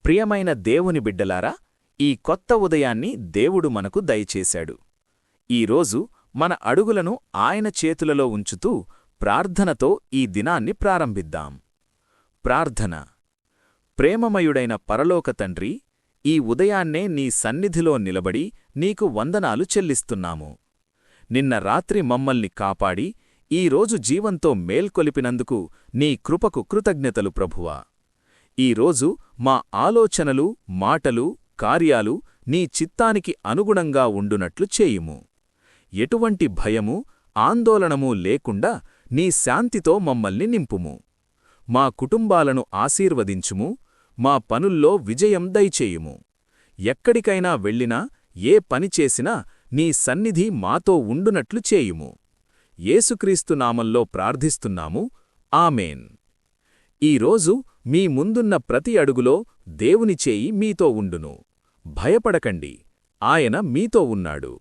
ప్రియమైన దేవుని బిడ్డలారా, ఈ కొత్త ఉదయాన్ని దేవుడు మనకు దయచేశాడు. ఈరోజు మన అడుగులను ఆయన చేతులలో ఉంచుతూ ప్రార్థనతో ఈ దినాన్ని ప్రారంభిద్దాం. ప్రార్థన. ప్రేమమయుడైన పరలోక తండ్రి, ఈ ఉదయాన్నే నీ సన్నిధిలో నిలబడి నీకు వందనాలు చెల్లిస్తున్నాము. నిన్న రాత్రి మమ్మల్ని కాపాడి ఈరోజు జీవంతో మేల్కొలిపినందుకు నీ కృపకు కృతజ్ఞతలు ప్రభువా. ఈరోజు మా ఆలోచనలు, మాటలు, కార్యాలు నీ చిత్తానికి అనుగుణంగా ఉండునట్లు చేయుము. ఎటువంటి భయము, ఆందోళనమూ లేకుండా నీ శాంతితో మమ్మల్ని నింపుము. మా కుటుంబాలను ఆశీర్వదించుము, మా పనుల్లో విజయం దయచేయుము. ఎక్కడికైనా వెళ్ళినా, ఏ పని చేసినా నీ సన్నిధి మాతో ఉండునట్లు చేయుము. యేసుక్రీస్తు నామంలో ప్రార్థిస్తున్నాము, ఆమేన్. ఈరోజు మీ ముందున్న ప్రతి అడుగులో దేవుని చేయి మీతో ఉండును. భయపడకండి, ఆయన మీతో ఉన్నాడు.